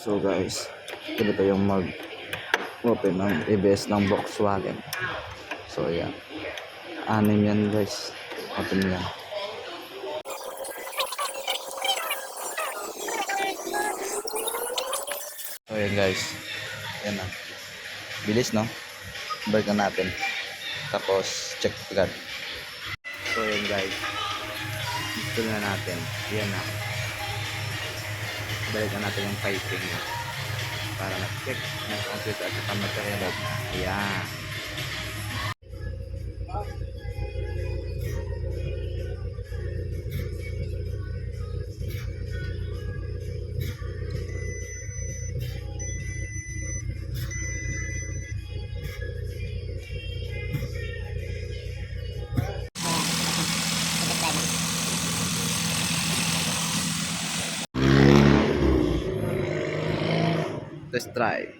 So guys, ganito yung mag-open ng ABS ng Volkswagen. So yan, anim yan guys, open yan. So yan guys, yan na, bilis no, balikan natin, tapos check agad. So yan guys, install na natin, yan na, balikan natin yung piping para na-check na computer at saka material na. Ayan. Test drive.